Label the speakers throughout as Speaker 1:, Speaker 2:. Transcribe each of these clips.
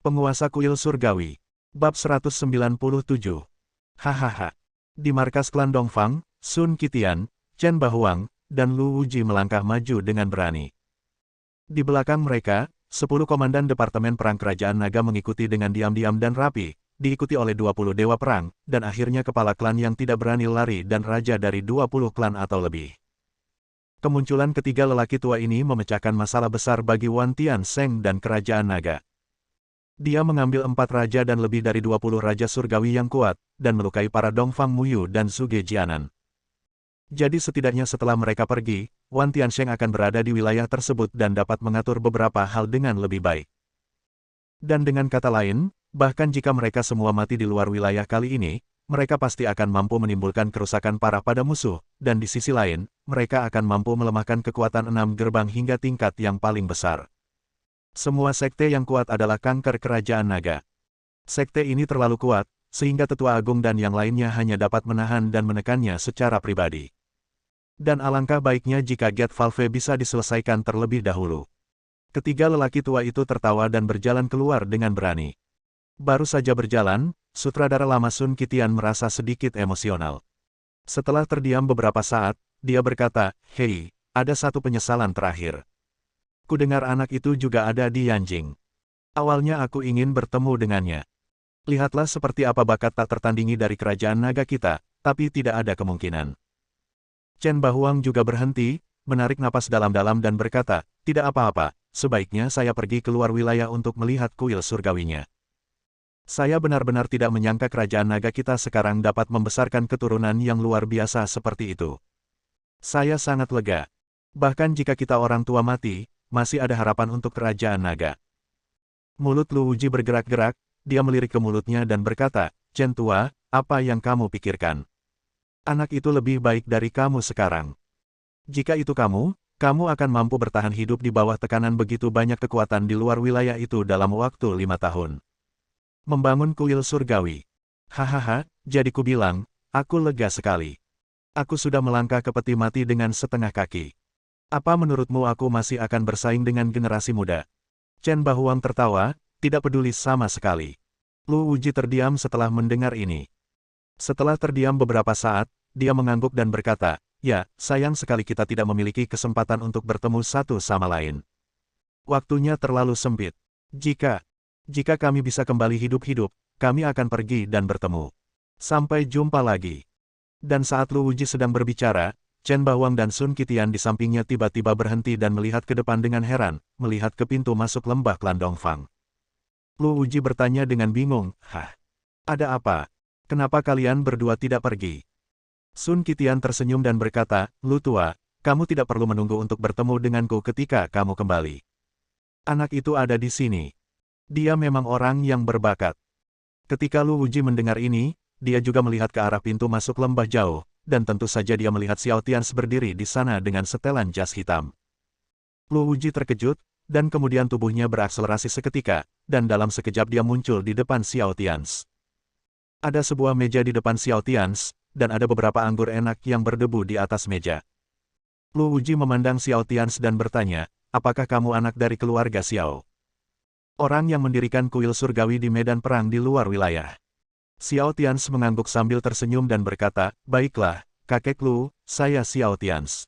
Speaker 1: Penguasa Kuil Surgawi. Bab 197. Hahaha. Di markas klan Dongfang, Sun Qitian, Chen Bahuang, dan Lu Wuji melangkah maju dengan berani. Di belakang mereka, 10 komandan Departemen Perang Kerajaan Naga mengikuti dengan diam-diam dan rapi, diikuti oleh 20 dewa perang, dan akhirnya kepala klan yang tidak berani lari dan raja dari 20 klan atau lebih. Kemunculan ketiga lelaki tua ini memecahkan masalah besar bagi Wan Tiansheng dan Kerajaan Naga. Dia mengambil 4 raja dan lebih dari 20 raja surgawi yang kuat, dan melukai para Dongfang Muyu dan Suge Jianan. Jadi setidaknya setelah mereka pergi, Wan Tiansheng akan berada di wilayah tersebut dan dapat mengatur beberapa hal dengan lebih baik. Dan dengan kata lain, bahkan jika mereka semua mati di luar wilayah kali ini, mereka pasti akan mampu menimbulkan kerusakan parah pada musuh, dan di sisi lain, mereka akan mampu melemahkan kekuatan 6 gerbang hingga tingkat yang paling besar. Semua sekte yang kuat adalah kanker Kerajaan Naga. Sekte ini terlalu kuat, sehingga Tetua Agung dan yang lainnya hanya dapat menahan dan menekannya secara pribadi. Dan alangkah baiknya jika Gate Valve bisa diselesaikan terlebih dahulu. Ketiga lelaki tua itu tertawa dan berjalan keluar dengan berani. Baru saja berjalan, sutradara lama Sun Qitian merasa sedikit emosional. Setelah terdiam beberapa saat, dia berkata, "Hei, ada satu penyesalan terakhir. Kudengar anak itu juga ada di Yanjing. Awalnya aku ingin bertemu dengannya. Lihatlah seperti apa bakat tak tertandingi dari Kerajaan Naga kita, tapi tidak ada kemungkinan." Chen Bahuang juga berhenti, menarik napas dalam-dalam dan berkata, "Tidak apa-apa, sebaiknya saya pergi keluar wilayah untuk melihat kuil surgawinya. Saya benar-benar tidak menyangka Kerajaan Naga kita sekarang dapat membesarkan keturunan yang luar biasa seperti itu. Saya sangat lega. Bahkan jika kita orang tua mati, masih ada harapan untuk Kerajaan Naga." Mulut Lu Wuji bergerak-gerak, dia melirik ke mulutnya dan berkata, "Chen tua, apa yang kamu pikirkan? Anak itu lebih baik dari kamu sekarang. Jika itu kamu akan mampu bertahan hidup di bawah tekanan begitu banyak kekuatan di luar wilayah itu dalam waktu 5 tahun. Membangun kuil surgawi. Hahaha, jadi ku bilang, aku lega sekali. Aku sudah melangkah ke peti mati dengan setengah kaki. Apa menurutmu aku masih akan bersaing dengan generasi muda?" Chen Bahuang tertawa, tidak peduli sama sekali. Lu Wuji terdiam setelah mendengar ini. Setelah terdiam beberapa saat, dia mengangguk dan berkata, "Ya, sayang sekali kita tidak memiliki kesempatan untuk bertemu satu sama lain. Waktunya terlalu sempit. Jika kami bisa kembali hidup-hidup, kami akan pergi dan bertemu. Sampai jumpa lagi." Dan saat Lu Wuji sedang berbicara, Chen Bahuang dan Sun Qitian di sampingnya tiba-tiba berhenti dan melihat ke depan dengan heran, melihat ke pintu masuk lembah klan Dongfang. Lu Wuji bertanya dengan bingung, "Hah? Ada apa? Kenapa kalian berdua tidak pergi?" Sun Qitian tersenyum dan berkata, "Lu tua, kamu tidak perlu menunggu untuk bertemu denganku ketika kamu kembali. Anak itu ada di sini. Dia memang orang yang berbakat." Ketika Lu Wuji mendengar ini, dia juga melihat ke arah pintu masuk lembah jauh, dan tentu saja dia melihat Xiao Tians berdiri di sana dengan setelan jas hitam. Lu Wuji terkejut, dan kemudian tubuhnya berakselerasi seketika, dan dalam sekejap dia muncul di depan Xiao Tians. Ada sebuah meja di depan Xiao Tians, dan ada beberapa anggur enak yang berdebu di atas meja. Lu Wuji memandang Xiao Tians dan bertanya, "Apakah kamu anak dari keluarga Xiao? Orang yang mendirikan kuil surgawi di medan perang di luar wilayah?" Xiao Tians mengangguk sambil tersenyum dan berkata, "Baiklah, kakek Lu, saya Xiao Tians.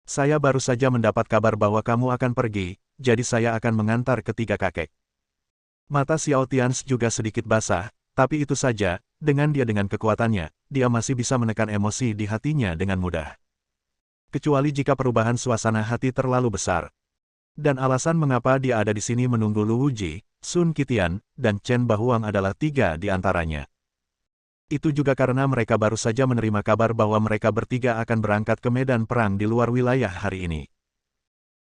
Speaker 1: Saya baru saja mendapat kabar bahwa kamu akan pergi, jadi saya akan mengantar ketiga kakek." Mata Xiao Tians juga sedikit basah, tapi itu saja, dengan kekuatannya, dia masih bisa menekan emosi di hatinya dengan mudah. Kecuali jika perubahan suasana hati terlalu besar. Dan alasan mengapa dia ada di sini menunggu Lu Wuji, Sun Qitian, dan Chen Bahuang adalah 3 di antaranya. Itu juga karena mereka baru saja menerima kabar bahwa mereka bertiga akan berangkat ke medan perang di luar wilayah hari ini.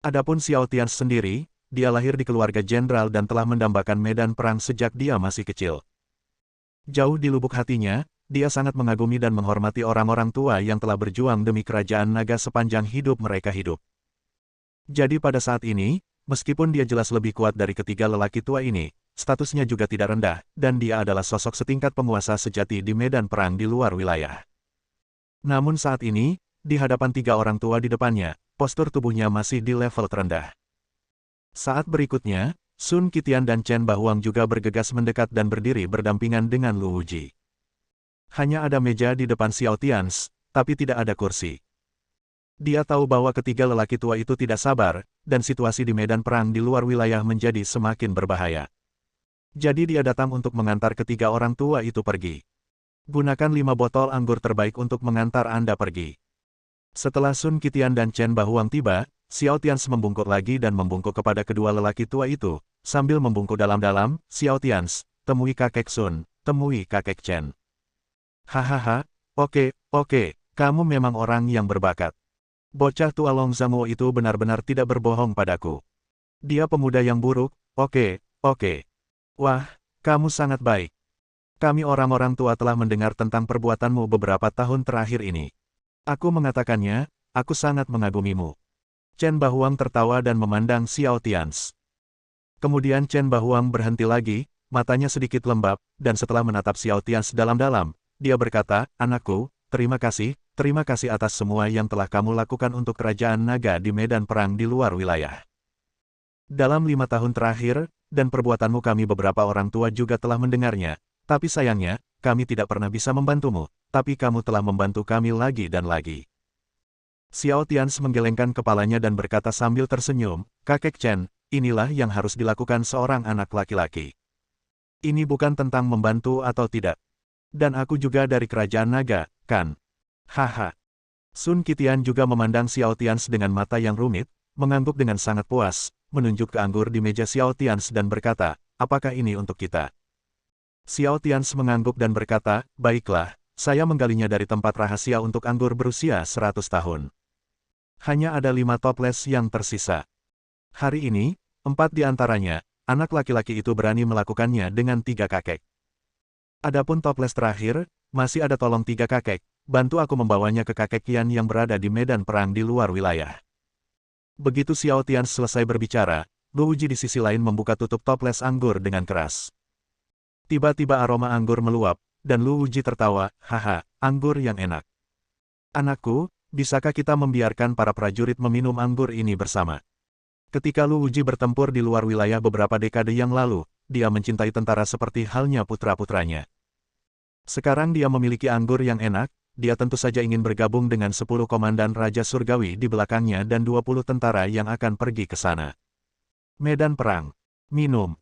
Speaker 1: Adapun Xiao Tians sendiri, dia lahir di keluarga jenderal dan telah mendambakan medan perang sejak dia masih kecil. Jauh di lubuk hatinya, dia sangat mengagumi dan menghormati orang-orang tua yang telah berjuang demi Kerajaan Naga sepanjang hidup mereka hidup. Jadi pada saat ini, meskipun dia jelas lebih kuat dari ketiga lelaki tua ini, statusnya juga tidak rendah, dan dia adalah sosok setingkat penguasa sejati di medan perang di luar wilayah. Namun saat ini, di hadapan 3 orang tua di depannya, postur tubuhnya masih di level terendah. Saat berikutnya, Sun Qitian dan Chen Bahuang juga bergegas mendekat dan berdiri berdampingan dengan Lu Wuji. Hanya ada meja di depan Xiao Tians, tapi tidak ada kursi. Dia tahu bahwa ketiga lelaki tua itu tidak sabar, dan situasi di medan perang di luar wilayah menjadi semakin berbahaya. Jadi dia datang untuk mengantar ketiga orang tua itu pergi. Gunakan 5 botol anggur terbaik untuk mengantar Anda pergi. Setelah Sun Qitian dan Chen Bahuang tiba, Xiao Tians membungkuk lagi dan membungkuk kepada kedua lelaki tua itu, sambil membungkuk dalam-dalam, Xiao Tians, temui kakek Sun, temui kakek Chen. Hahaha, oke, kamu memang orang yang berbakat. Bocah tua Long Zhangguo itu benar-benar tidak berbohong padaku. Dia pemuda yang buruk, oke. Wah, kamu sangat baik. Kami orang-orang tua telah mendengar tentang perbuatanmu beberapa tahun terakhir ini. Aku mengatakannya, aku sangat mengagumimu. Chen Bahuang tertawa dan memandang Xiao Tians. Kemudian Chen Bahuang berhenti lagi, matanya sedikit lembab, dan setelah menatap Xiao Tians dalam-dalam, dia berkata, anakku, terima kasih atas semua yang telah kamu lakukan untuk kerajaan naga di medan perang di luar wilayah. Dalam 5 tahun terakhir, dan perbuatanmu kami beberapa orang tua juga telah mendengarnya. Tapi sayangnya, kami tidak pernah bisa membantumu, tapi kamu telah membantu kami lagi dan lagi. Xiao Tians menggelengkan kepalanya dan berkata sambil tersenyum, kakek Chen, inilah yang harus dilakukan seorang anak laki-laki. Ini bukan tentang membantu atau tidak. Dan aku juga dari kerajaan naga, kan? Haha. Sun Qitian juga memandang Xiao Tians dengan mata yang rumit, mengangguk dengan sangat puas, menunjuk ke anggur di meja Xiao Tians dan berkata, apakah ini untuk kita? Xiao Tians mengangguk dan berkata, baiklah, saya menggalinya dari tempat rahasia untuk anggur berusia 100 tahun. Hanya ada 5 toples yang tersisa. Hari ini, 4 di antaranya, anak laki-laki itu berani melakukannya dengan 3 kakek. Adapun toples terakhir, masih ada tolong 3 kakek, bantu aku membawanya ke kakek Qian yang berada di medan perang di luar wilayah. Begitu Xiao Tians selesai berbicara, Lu Wuji di sisi lain membuka tutup toples anggur dengan keras. Tiba-tiba aroma anggur meluap, dan Lu Wuji tertawa, haha, anggur yang enak. Anakku, bisakah kita membiarkan para prajurit meminum anggur ini bersama? Ketika Lu Wuji bertempur di luar wilayah beberapa dekade yang lalu, dia mencintai tentara seperti halnya putra-putranya. Sekarang dia memiliki anggur yang enak, dia tentu saja ingin bergabung dengan 10 komandan Raja Surgawi di belakangnya dan 20 tentara yang akan pergi ke sana. Medan perang. Minum.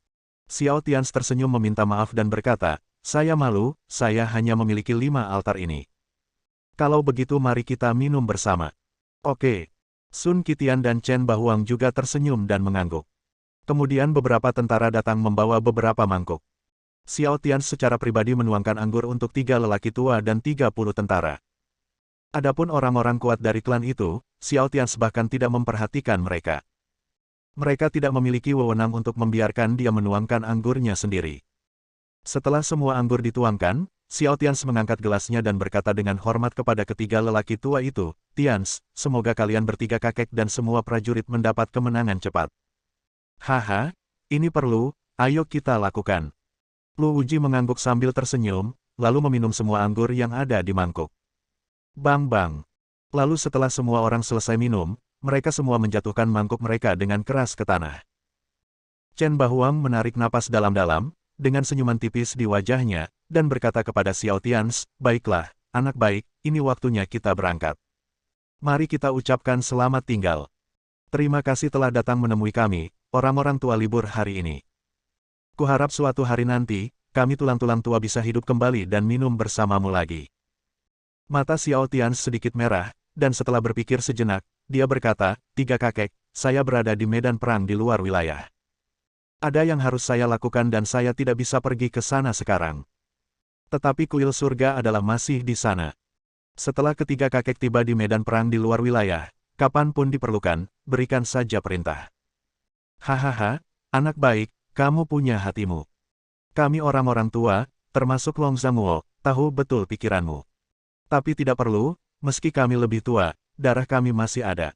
Speaker 1: Xiao Tians tersenyum meminta maaf dan berkata, saya malu, saya hanya memiliki 5 altar ini. Kalau begitu mari kita minum bersama. Oke. Sun Qitian dan Chen Bahuang juga tersenyum dan mengangguk. Kemudian beberapa tentara datang membawa beberapa mangkuk. Xiao Tians secara pribadi menuangkan anggur untuk 3 lelaki tua dan 30 tentara. Adapun orang-orang kuat dari klan itu, Xiao Tians bahkan tidak memperhatikan mereka. Mereka tidak memiliki wewenang untuk membiarkan dia menuangkan anggurnya sendiri. Setelah semua anggur dituangkan, Xiao Tians mengangkat gelasnya dan berkata dengan hormat kepada ketiga lelaki tua itu, Tians, semoga kalian bertiga kakek dan semua prajurit mendapat kemenangan cepat. Haha, ini perlu, ayo kita lakukan. Lu Wuji mengangguk sambil tersenyum, lalu meminum semua anggur yang ada di mangkuk. Bang. Lalu setelah semua orang selesai minum, mereka semua menjatuhkan mangkuk mereka dengan keras ke tanah. Chen Bahuang menarik napas dalam-dalam, dengan senyuman tipis di wajahnya, dan berkata kepada Xiao Tians, baiklah, anak baik, ini waktunya kita berangkat. Mari kita ucapkan selamat tinggal. Terima kasih telah datang menemui kami, orang-orang tua libur hari ini. Kuharap suatu hari nanti, kami tulang-tulang tua bisa hidup kembali dan minum bersamamu lagi. Mata Xiao Tians sedikit merah, dan setelah berpikir sejenak, dia berkata, 3 kakek, saya berada di medan perang di luar wilayah. Ada yang harus saya lakukan dan saya tidak bisa pergi ke sana sekarang. Tetapi kuil surga adalah masih di sana. Setelah ketiga kakek tiba di medan perang di luar wilayah, kapanpun diperlukan, berikan saja perintah. Hahaha, anak baik, kamu punya hatimu. Kami orang-orang tua, termasuk Long Zhangguo, tahu betul pikiranmu. Tapi tidak perlu, meski kami lebih tua, darah kami masih ada.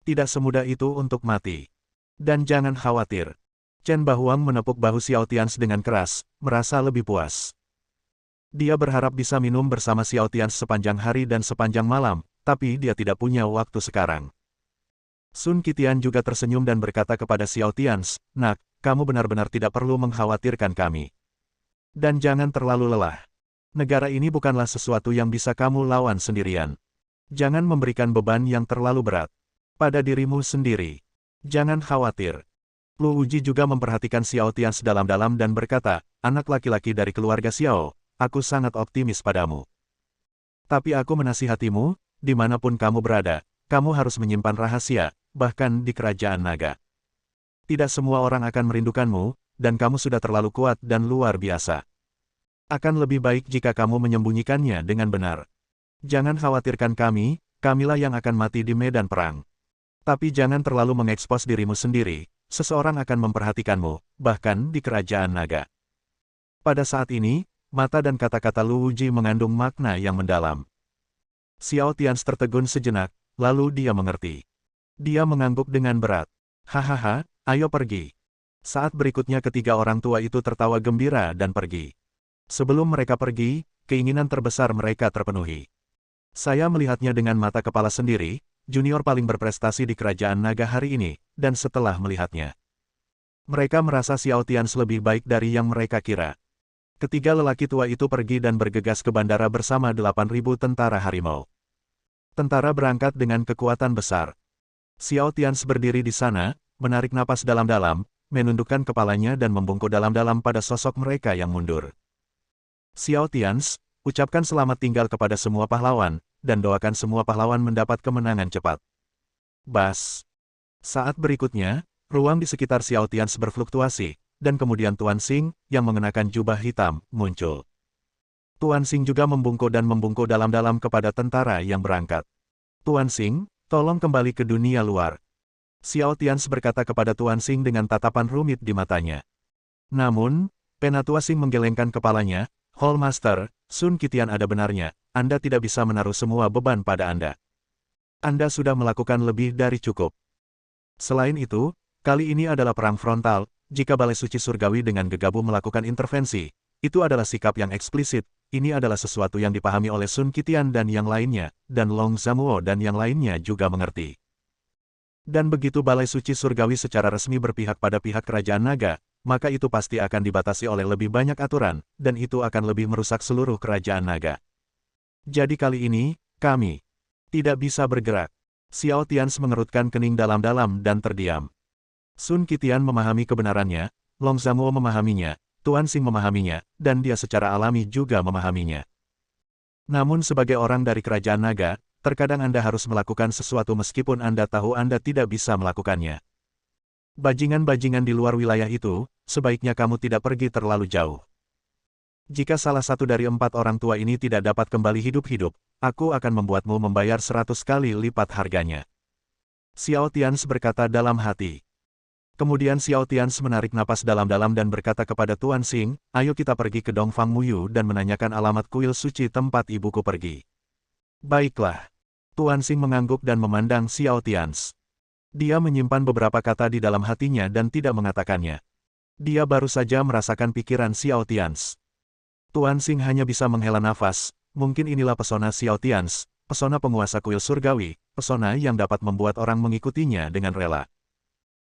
Speaker 1: Tidak semudah itu untuk mati. Dan jangan khawatir. Chen Bahuang menepuk bahu Xiao Tians dengan keras, merasa lebih puas. Dia berharap bisa minum bersama Xiao Tians sepanjang hari dan sepanjang malam, tapi dia tidak punya waktu sekarang. Sun Qitian juga tersenyum dan berkata kepada Xiao Tians, nak, kamu benar-benar tidak perlu mengkhawatirkan kami. Dan jangan terlalu lelah. Negara ini bukanlah sesuatu yang bisa kamu lawan sendirian. Jangan memberikan beban yang terlalu berat pada dirimu sendiri. Jangan khawatir. Lu Wuji juga memperhatikan Xiao Tian sedalam-dalam dan berkata, anak laki-laki dari keluarga Xiao, aku sangat optimis padamu. Tapi aku menasihatimu, dimanapun kamu berada, kamu harus menyimpan rahasia, bahkan di kerajaan naga. Tidak semua orang akan merindukanmu, dan kamu sudah terlalu kuat dan luar biasa. Akan lebih baik jika kamu menyembunyikannya dengan benar. Jangan khawatirkan kami, kamilah yang akan mati di medan perang. Tapi jangan terlalu mengekspos dirimu sendiri, seseorang akan memperhatikanmu, bahkan di kerajaan naga. Pada saat ini, mata dan kata-kata Lu Wuji mengandung makna yang mendalam. Xiao Tian tertegun sejenak, lalu dia mengerti. Dia mengangguk dengan berat. Hahaha, ayo pergi. Saat berikutnya ketiga orang tua itu tertawa gembira dan pergi. Sebelum mereka pergi, keinginan terbesar mereka terpenuhi. Saya melihatnya dengan mata kepala sendiri, junior paling berprestasi di kerajaan naga hari ini, dan setelah melihatnya, mereka merasa Xiao Tian lebih baik dari yang mereka kira. Ketiga lelaki tua itu pergi dan bergegas ke bandara bersama 8.000 tentara harimau. Tentara berangkat dengan kekuatan besar. Xiao Tian berdiri di sana, menarik napas dalam-dalam, menundukkan kepalanya dan membungkuk dalam-dalam pada sosok mereka yang mundur. Xiao Tian, ucapkan selamat tinggal kepada semua pahlawan, dan doakan semua pahlawan mendapat kemenangan cepat. Bas. Saat berikutnya, ruang di sekitar Xiao Tian berfluktuasi, dan kemudian Tuan Xing, yang mengenakan jubah hitam, muncul. Tuan Xing juga membungkuk dalam-dalam kepada tentara yang berangkat. Tuan Xing, tolong kembali ke dunia luar. Xiao Tian berkata kepada Tuan Xing dengan tatapan rumit di matanya. Namun, Penatua Xing menggelengkan kepalanya, Hall Master, Sun Qitian ada benarnya, Anda tidak bisa menaruh semua beban pada Anda. Anda sudah melakukan lebih dari cukup. Selain itu, kali ini adalah perang frontal, jika Balai Suci Surgawi dengan gegabah melakukan intervensi, itu adalah sikap yang eksplisit, ini adalah sesuatu yang dipahami oleh Sun Qitian dan yang lainnya, dan Long Zhamuo dan yang lainnya juga mengerti. Dan begitu Balai Suci Surgawi secara resmi berpihak pada pihak Kerajaan Naga, maka itu pasti akan dibatasi oleh lebih banyak aturan, dan itu akan lebih merusak seluruh Kerajaan Naga. Jadi kali ini, kami tidak bisa bergerak. Xiao Tian mengerutkan kening dalam-dalam dan terdiam. Sun Qitian memahami kebenarannya, Long Zhamuo memahaminya, Tuan Xing memahaminya, dan dia secara alami juga memahaminya. Namun sebagai orang dari Kerajaan Naga, terkadang Anda harus melakukan sesuatu meskipun Anda tahu Anda tidak bisa melakukannya. Bajingan-bajingan di luar wilayah itu, sebaiknya kamu tidak pergi terlalu jauh. Jika salah satu dari 4 orang tua ini tidak dapat kembali hidup-hidup, aku akan membuatmu membayar 100 kali lipat harganya. Xiao Tian berkata dalam hati. Kemudian Xiao Tian menarik napas dalam-dalam dan berkata kepada Tuan Xing, ayo kita pergi ke Dongfang Muyu dan menanyakan alamat kuil suci tempat ibuku pergi. Baiklah. Tuan Xing mengangguk dan memandang Xiao Tian. Dia menyimpan beberapa kata di dalam hatinya dan tidak mengatakannya. Dia baru saja merasakan pikiran Xiao Tian. Tuan Xing hanya bisa menghela nafas, mungkin inilah pesona Xiao Tian, pesona penguasa kuil surgawi, pesona yang dapat membuat orang mengikutinya dengan rela.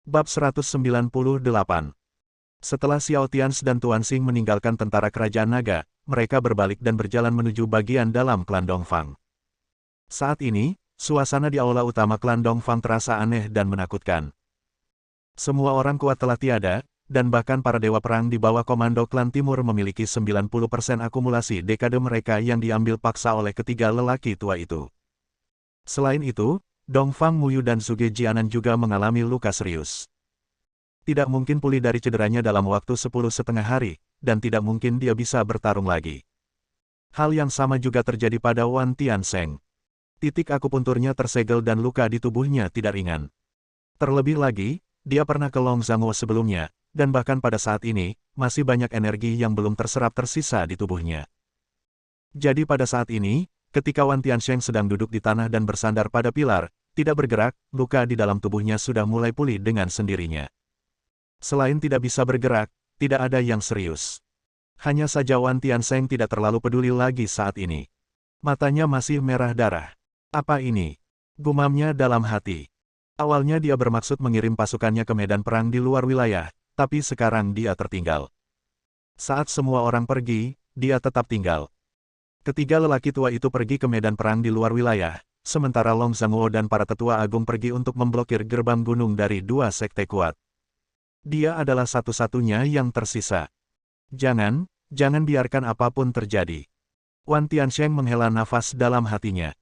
Speaker 1: Bab 198. Setelah Xiao Tian dan Tuan Xing meninggalkan tentara kerajaan naga, mereka berbalik dan berjalan menuju bagian dalam klan Dongfang. Saat ini, suasana di aula utama klan Dongfang terasa aneh dan menakutkan. Semua orang kuat telah tiada, dan bahkan para dewa perang di bawah komando klan Timur memiliki 90% akumulasi dekade mereka yang diambil paksa oleh ketiga lelaki tua itu. Selain itu, Dongfang Muyu dan Zhuge Jianan juga mengalami luka serius. Tidak mungkin pulih dari cederanya dalam waktu 10,5 hari, dan tidak mungkin dia bisa bertarung lagi. Hal yang sama juga terjadi pada Wan Tiansheng. Titik akupunturnya tersegel dan luka di tubuhnya tidak ringan. Terlebih lagi, dia pernah ke Long Zhamuo sebelumnya, dan bahkan pada saat ini, masih banyak energi yang belum terserap tersisa di tubuhnya. Jadi pada saat ini, ketika Wan Tiansheng sedang duduk di tanah dan bersandar pada pilar, tidak bergerak, luka di dalam tubuhnya sudah mulai pulih dengan sendirinya. Selain tidak bisa bergerak, tidak ada yang serius. Hanya saja Wan Tiansheng tidak terlalu peduli lagi saat ini. Matanya masih merah darah. Apa ini? Gumamnya dalam hati. Awalnya dia bermaksud mengirim pasukannya ke medan perang di luar wilayah, tapi sekarang dia tertinggal. Saat semua orang pergi, dia tetap tinggal. Ketiga lelaki tua itu pergi ke medan perang di luar wilayah, sementara Long Zhangguo dan para tetua agung pergi untuk memblokir gerbang gunung dari dua sekte kuat. Dia adalah satu-satunya yang tersisa. Jangan biarkan apapun terjadi. Wan Tiansheng menghela nafas dalam hatinya.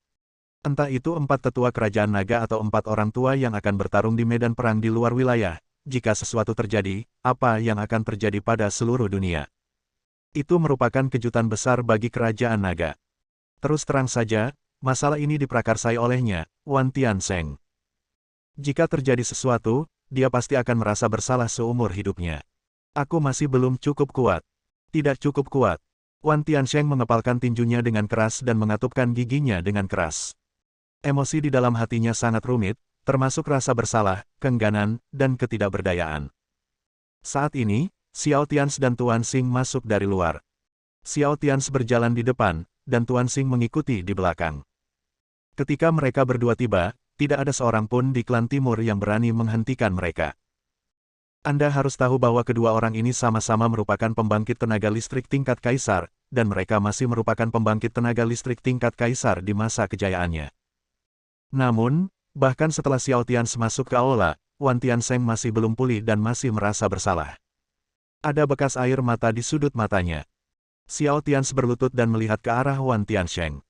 Speaker 1: Entah itu 4 tetua kerajaan naga atau 4 orang tua yang akan bertarung di medan perang di luar wilayah, jika sesuatu terjadi, apa yang akan terjadi pada seluruh dunia? Itu merupakan kejutan besar bagi kerajaan naga. Terus terang saja, masalah ini diprakarsai olehnya, Wan Tiansheng. Jika terjadi sesuatu, dia pasti akan merasa bersalah seumur hidupnya. Aku masih belum cukup kuat. Tidak cukup kuat. Wan Tiansheng mengepalkan tinjunya dengan keras dan mengatupkan giginya dengan keras. Emosi di dalam hatinya sangat rumit, termasuk rasa bersalah, keengganan, dan ketidakberdayaan. Saat ini, Xiao Tians dan Tuan Xing masuk dari luar. Xiao Tians berjalan di depan, dan Tuan Xing mengikuti di belakang. Ketika mereka berdua tiba, tidak ada seorang pun di klan timur yang berani menghentikan mereka. Anda harus tahu bahwa kedua orang ini sama-sama merupakan pembangkit tenaga listrik tingkat kaisar, dan mereka masih merupakan pembangkit tenaga listrik tingkat kaisar di masa kejayaannya. Namun, bahkan setelah Xiao Tians masuk ke aula, Wan Tiansheng masih belum pulih dan masih merasa bersalah. Ada bekas air mata di sudut matanya. Xiao Tians berlutut dan melihat ke arah Wan Tiansheng.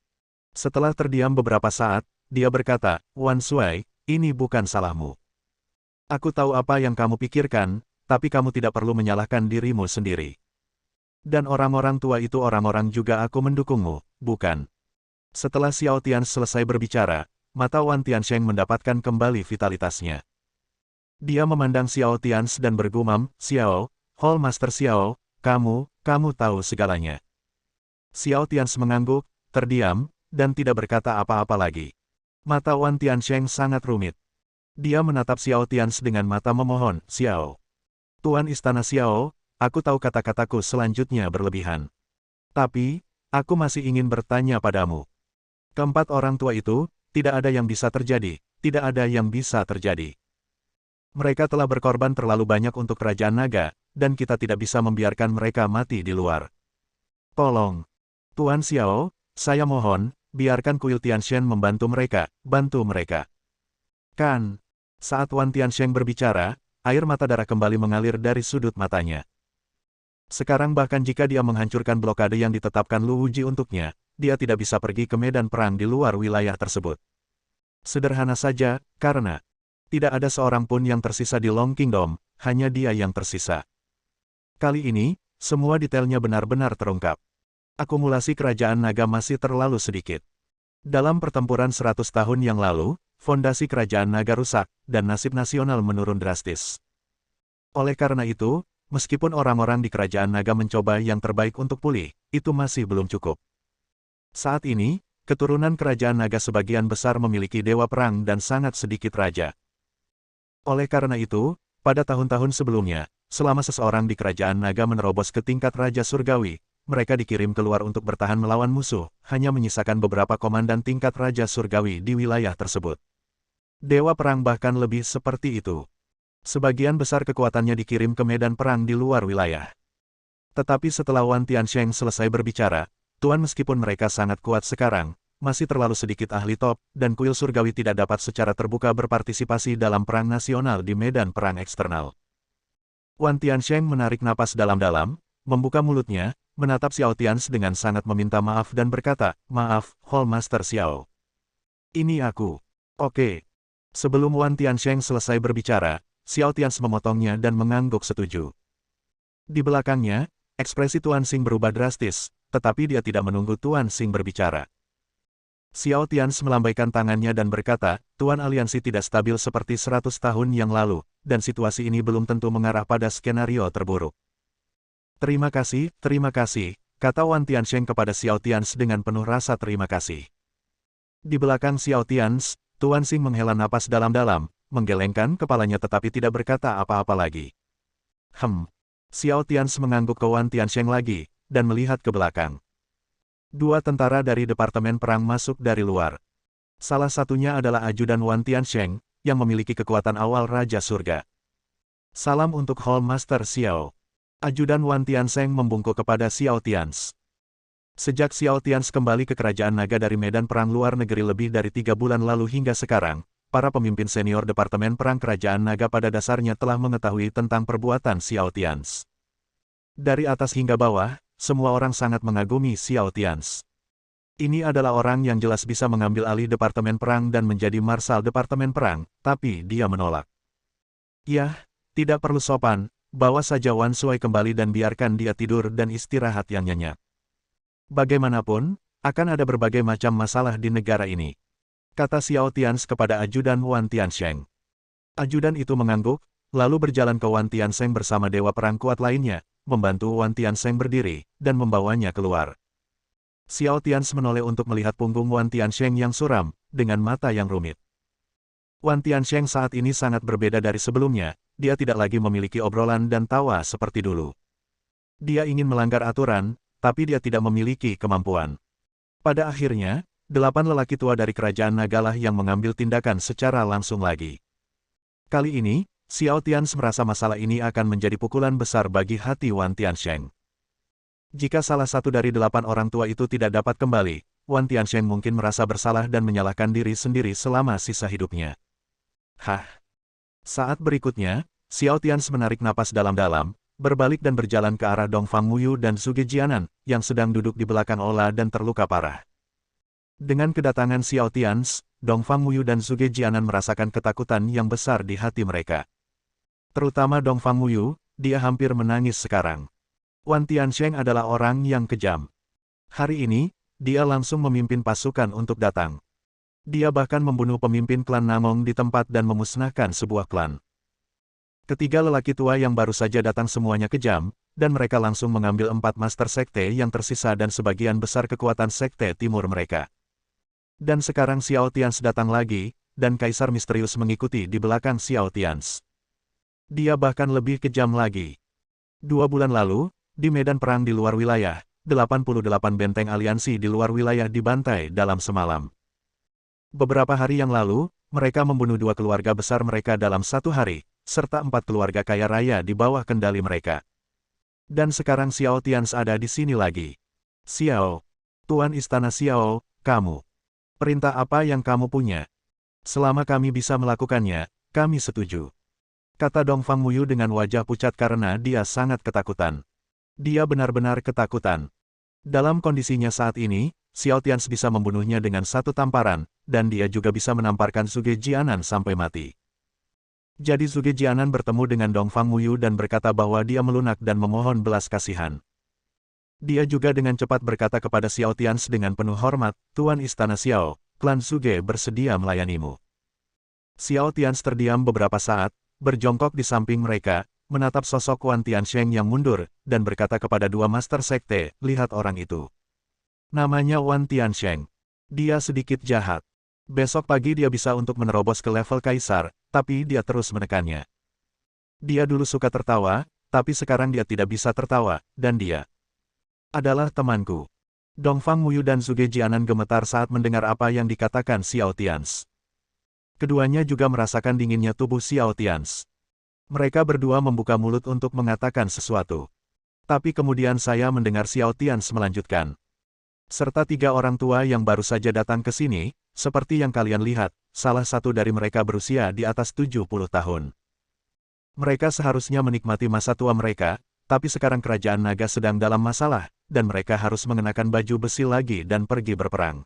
Speaker 1: Setelah terdiam beberapa saat, dia berkata, "Wan Sui, ini bukan salahmu. Aku tahu apa yang kamu pikirkan, tapi kamu tidak perlu menyalahkan dirimu sendiri. Dan orang-orang tua itu orang-orang juga aku mendukungmu, bukan?" Setelah Xiao Tians selesai berbicara, mata Wan Tiansheng mendapatkan kembali vitalitasnya. Dia memandang Xiao Tians dan bergumam, "Xiao, Hall Master Xiao, kamu tahu segalanya." Xiao Tians mengangguk, terdiam, dan tidak berkata apa-apa lagi. Mata Wan Tiansheng sangat rumit. Dia menatap Xiao Tians dengan mata memohon, "Xiao. Tuan Istana Xiao, aku tahu kata-kataku selanjutnya berlebihan. Tapi, aku masih ingin bertanya padamu. Keempat orang tua itu, tidak ada yang bisa terjadi, tidak ada yang bisa terjadi. Mereka telah berkorban terlalu banyak untuk kerajaan naga, dan kita tidak bisa membiarkan mereka mati di luar. Tolong. Tuan Xiao, saya mohon, biarkan Kuil Tianshen membantu mereka, bantu mereka." Kan? Saat Wan Tiansheng berbicara, air mata darah kembali mengalir dari sudut matanya. Sekarang bahkan jika dia menghancurkan blokade yang ditetapkan Lu Wuji untuknya, dia tidak bisa pergi ke medan perang di luar wilayah tersebut. Sederhana saja, karena tidak ada seorang pun yang tersisa di Long Kingdom, hanya dia yang tersisa. Kali ini, semua detailnya benar-benar terungkap. Akumulasi kerajaan naga masih terlalu sedikit. Dalam pertempuran 100 tahun yang lalu, fondasi kerajaan naga rusak, dan nasib nasional menurun drastis. Oleh karena itu, meskipun orang-orang di kerajaan naga mencoba yang terbaik untuk pulih, itu masih belum cukup. Saat ini, keturunan kerajaan naga sebagian besar memiliki dewa perang dan sangat sedikit raja. Oleh karena itu, pada tahun-tahun sebelumnya, selama seseorang di kerajaan naga menerobos ke tingkat raja surgawi, mereka dikirim keluar untuk bertahan melawan musuh, hanya menyisakan beberapa komandan tingkat raja surgawi di wilayah tersebut. Dewa perang bahkan lebih seperti itu. Sebagian besar kekuatannya dikirim ke medan perang di luar wilayah. Tetapi setelah Wan Tiansheng selesai berbicara, Tuan meskipun mereka sangat kuat sekarang, masih terlalu sedikit ahli top, dan kuil surgawi tidak dapat secara terbuka berpartisipasi dalam perang nasional di medan perang eksternal. Wan Tiansheng menarik napas dalam-dalam, membuka mulutnya, menatap Xiao Tians dengan sangat meminta maaf dan berkata, "Maaf, Hall Master Xiao. Ini aku." "Oke." Sebelum Wan Tiansheng selesai berbicara, Xiao Tians memotongnya dan mengangguk setuju. Di belakangnya, ekspresi Tuan Xing berubah drastis, tetapi dia tidak menunggu Tuan Xing berbicara. Xiao Tians melambaikan tangannya dan berkata, "Tuan aliansi tidak stabil seperti 100 tahun yang lalu, dan situasi ini belum tentu mengarah pada skenario terburuk." Terima kasih," kata Wan Tiansheng kepada Xiao Tians dengan penuh rasa terima kasih. Di belakang Xiao Tians, Tuan Xing menghela napas dalam-dalam, menggelengkan kepalanya tetapi tidak berkata apa-apa lagi. Xiao Tians mengangguk ke Wan Tiansheng lagi, dan melihat ke belakang. 2 tentara dari Departemen Perang masuk dari luar. Salah satunya adalah ajudan Wan Tiansheng, yang memiliki kekuatan awal Raja Surga. Salam untuk Hall Master Xiao. Ajudan Wan Tiansheng membungkuk kepada Xiao Tians. Sejak Xiao Tians kembali ke Kerajaan Naga dari medan perang luar negeri lebih dari 3 bulan lalu hingga sekarang, para pemimpin senior Departemen Perang Kerajaan Naga pada dasarnya telah mengetahui tentang perbuatan Xiao Tians. Dari atas hingga bawah, semua orang sangat mengagumi Xiao Tians. Ini adalah orang yang jelas bisa mengambil alih Departemen Perang dan menjadi Marsal Departemen Perang, tapi dia menolak. Yah, tidak perlu sopan, bawa saja Wan Sui kembali dan biarkan dia tidur dan istirahat yang nyenyak. Bagaimanapun, akan ada berbagai macam masalah di negara ini, kata Xiao Tians kepada ajudan Wan Tiansheng. Ajudan itu mengangguk, lalu berjalan ke Wan Tiansheng bersama dewa perang kuat lainnya, membantu Wan Tiansheng berdiri, dan membawanya keluar. Xiao Tians menoleh untuk melihat punggung Wan Tiansheng yang suram, dengan mata yang rumit. Wan Tiansheng saat ini sangat berbeda dari sebelumnya, dia tidak lagi memiliki obrolan dan tawa seperti dulu. Dia ingin melanggar aturan, tapi dia tidak memiliki kemampuan. Pada akhirnya, 8 lelaki tua dari Kerajaan Nagalah yang mengambil tindakan secara langsung lagi. Kali ini, Xiao Tians merasa masalah ini akan menjadi pukulan besar bagi hati Wan Tiansheng. Jika salah satu dari 8 orang tua itu tidak dapat kembali, Wan Tiansheng mungkin merasa bersalah dan menyalahkan diri sendiri selama sisa hidupnya. Hah! Saat berikutnya, Xiao Tians menarik napas dalam-dalam, berbalik dan berjalan ke arah Dongfang Muyu dan Zhuge Jianan, yang sedang duduk di belakang Ola dan terluka parah. Dengan kedatangan Xiao Tians, Dongfang Muyu dan Zhuge Jianan merasakan ketakutan yang besar di hati mereka. Terutama Dongfang Muyu, dia hampir menangis sekarang. Wan Tiansheng adalah orang yang kejam. Hari ini, dia langsung memimpin pasukan untuk datang. Dia bahkan membunuh pemimpin klan Namong di tempat dan memusnahkan sebuah klan. Ketiga lelaki tua yang baru saja datang semuanya kejam, dan mereka langsung mengambil 4 master sekte yang tersisa dan sebagian besar kekuatan sekte timur mereka. Dan sekarang Xiao Tians datang lagi, dan Kaisar misterius mengikuti di belakang Xiao Tians. Dia bahkan lebih kejam lagi. 2 bulan lalu, di medan perang di luar wilayah, 88 benteng aliansi di luar wilayah dibantai dalam semalam. Beberapa hari yang lalu, mereka membunuh 2 keluarga besar mereka dalam 1 hari, serta 4 keluarga kaya raya di bawah kendali mereka. Dan sekarang Xiao Tians ada di sini lagi. Xiao, Tuan Istana Xiao, kamu. Perintah apa yang kamu punya? Selama kami bisa melakukannya, kami setuju. Kata Dongfang Muyu dengan wajah pucat karena dia sangat ketakutan. Dia benar-benar ketakutan. Dalam kondisinya saat ini, Xiao Tians bisa membunuhnya dengan 1 tamparan, dan dia juga bisa menamparkan Zhuge Jianan sampai mati. Jadi Zhuge Jianan bertemu dengan Dongfang Muyu dan berkata bahwa dia melunak dan memohon belas kasihan. Dia juga dengan cepat berkata kepada Xiao Tians dengan penuh hormat, Tuan Istana Xiao, klan Zhuge bersedia melayanimu. Xiao Tians terdiam beberapa saat, berjongkok di samping mereka, menatap sosok Wan Tiansheng yang mundur, dan berkata kepada 2 master sekte, lihat orang itu. Namanya Wan Tiansheng. Dia sedikit jahat. Besok pagi dia bisa untuk menerobos ke level kaisar, tapi dia terus menekannya. Dia dulu suka tertawa, tapi sekarang dia tidak bisa tertawa, dan dia adalah temanku. Dongfang Muyu dan Zhuge Jianan gemetar saat mendengar apa yang dikatakan Xiao Tians. Keduanya juga merasakan dinginnya tubuh Xiao Tians. Mereka berdua membuka mulut untuk mengatakan sesuatu. Tapi kemudian saya mendengar Xiao Tians melanjutkan. Serta 3 orang tua yang baru saja datang ke sini, seperti yang kalian lihat, salah satu dari mereka berusia di atas 70 tahun. Mereka seharusnya menikmati masa tua mereka, tapi sekarang Kerajaan Naga sedang dalam masalah, dan mereka harus mengenakan baju besi lagi dan pergi berperang.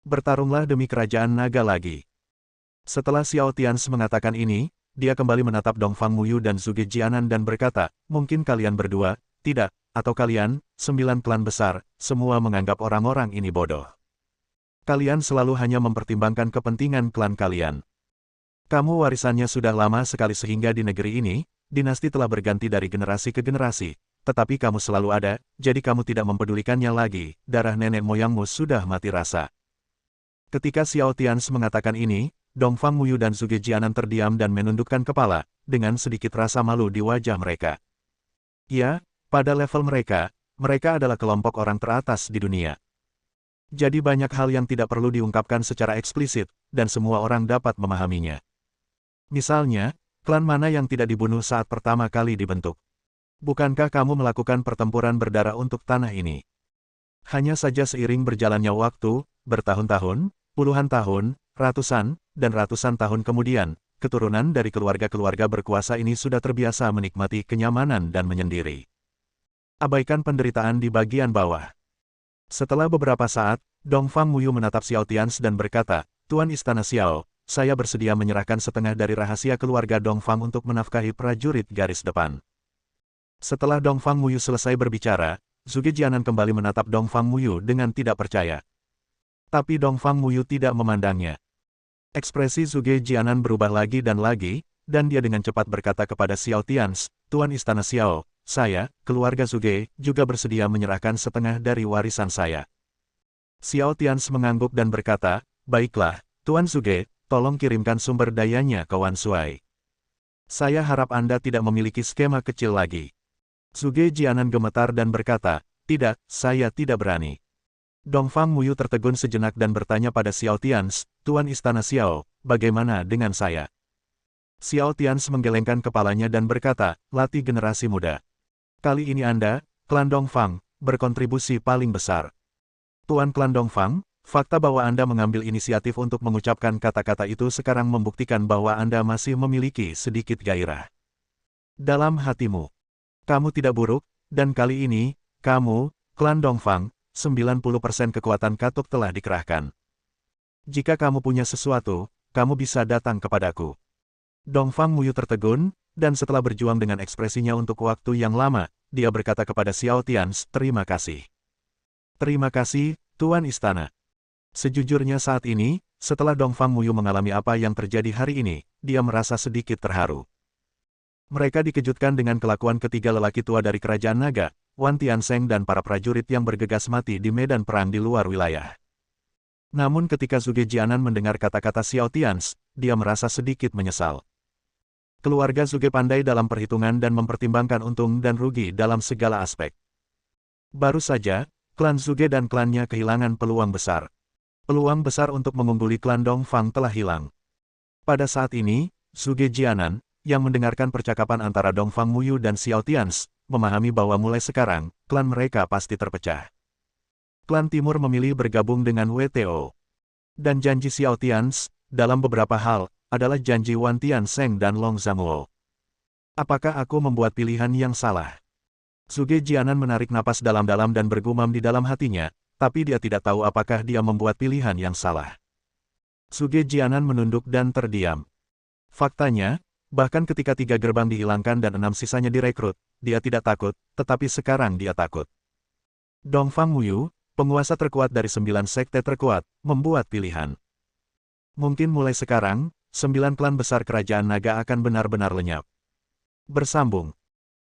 Speaker 1: Bertarunglah demi Kerajaan Naga lagi. Setelah Xiao Tians mengatakan ini, dia kembali menatap Dongfang Muyu dan Zhuge Jianan dan berkata, mungkin kalian berdua, tidak, atau kalian, 9 klan besar, semua menganggap orang-orang ini bodoh. Kalian selalu hanya mempertimbangkan kepentingan klan kalian. Kamu warisannya sudah lama sekali sehingga di negeri ini, dinasti telah berganti dari generasi ke generasi, tetapi kamu selalu ada, jadi kamu tidak mempedulikannya lagi, darah nenek moyangmu sudah mati rasa. Ketika Xiao Tians mengatakan ini, Dongfang Muyu dan Zhuge Jianan terdiam dan menundukkan kepala, dengan sedikit rasa malu di wajah mereka. Ya, pada level mereka, mereka adalah kelompok orang teratas di dunia. Jadi banyak hal yang tidak perlu diungkapkan secara eksplisit, dan semua orang dapat memahaminya. Misalnya, Klan mana yang tidak dibunuh saat pertama kali dibentuk? Bukankah kamu melakukan pertempuran berdarah untuk tanah ini? Hanya saja seiring berjalannya waktu, bertahun-tahun, puluhan tahun, ratusan, dan ratusan tahun kemudian, keturunan dari keluarga-keluarga berkuasa ini sudah terbiasa menikmati kenyamanan dan menyendiri. Abaikan penderitaan di bagian bawah. Setelah beberapa saat, Dongfang Muyu menatap Xiao Tians dan berkata, Tuan Istana Xiao, saya bersedia menyerahkan setengah dari rahasia keluarga Dongfang untuk menafkahi prajurit garis depan. Setelah Dongfang Muyu selesai berbicara, Zhuge Jianan kembali menatap Dongfang Muyu dengan tidak percaya. Tapi Dongfang Muyu tidak memandangnya. Ekspresi Zhuge Jianan berubah lagi, dan dia dengan cepat berkata kepada Xiao Tians, Tuan Istana Xiao, saya, keluarga Zhuge, juga bersedia menyerahkan setengah dari warisan saya. Xiao Tians mengangguk dan berkata, baiklah, Tuan Zhuge, tolong kirimkan sumber dayanya ke Wan Shuai. Saya harap Anda tidak memiliki skema kecil lagi. Zhuge Jianan gemetar dan berkata, tidak, saya tidak berani. Dongfang Muyu tertegun sejenak dan bertanya pada Xiao Tians, Tuan Istana Xiao, bagaimana dengan saya? Xiao Tians menggelengkan kepalanya dan berkata, latih generasi muda. Kali ini Anda, klan Dongfang, berkontribusi paling besar. Tuan klan Dongfang, fakta bahwa Anda mengambil inisiatif untuk mengucapkan kata-kata itu sekarang membuktikan bahwa Anda masih memiliki sedikit gairah. Dalam hatimu, kamu tidak buruk, dan kali ini, kamu, klan Dongfang, 90% kekuatan katuk telah dikerahkan. Jika kamu punya sesuatu, kamu bisa datang kepadaku. Dongfang Muyu tertegun, dan setelah berjuang dengan ekspresinya untuk waktu yang lama, dia berkata kepada Xiao Tians, terima kasih. Terima kasih, Tuan Istana. Sejujurnya saat ini, setelah Dongfang Muyu mengalami apa yang terjadi hari ini, dia merasa sedikit terharu. Mereka dikejutkan dengan kelakuan ketiga lelaki tua dari Kerajaan Naga, Wan Tiansheng dan para prajurit yang bergegas mati di medan perang di luar wilayah. Namun ketika Zhuge Jianan mendengar kata-kata Xiao Tians, dia merasa sedikit menyesal. Keluarga Zhuge pandai dalam perhitungan dan mempertimbangkan untung dan rugi dalam segala aspek. Baru saja, klan Zhuge dan klannya kehilangan peluang besar. Peluang besar untuk mengungguli klan Dongfang telah hilang. Pada saat ini, Zhuge Jianan, yang mendengarkan percakapan antara Dongfang Muyu dan Xiao Tians, memahami bahwa mulai sekarang, klan mereka pasti terpecah. Klan Timur memilih bergabung dengan WTO. Dan janji Xiao Tians, dalam beberapa hal, adalah janji Wan Tiansheng dan Long Zhangguo. Apakah aku membuat pilihan yang salah? Zhuge Jianan menarik napas dalam-dalam dan bergumam di dalam hatinya, tapi dia tidak tahu apakah dia membuat pilihan yang salah. Zhuge Jianan menunduk dan terdiam. Faktanya, bahkan ketika 3 gerbang dihilangkan dan 6 sisanya direkrut, dia tidak takut, tetapi sekarang dia takut. Dongfang Muyu, penguasa terkuat dari 9 sekte terkuat, membuat pilihan. Mungkin mulai sekarang, 9 klan besar Kerajaan Naga akan benar-benar lenyap. Bersambung.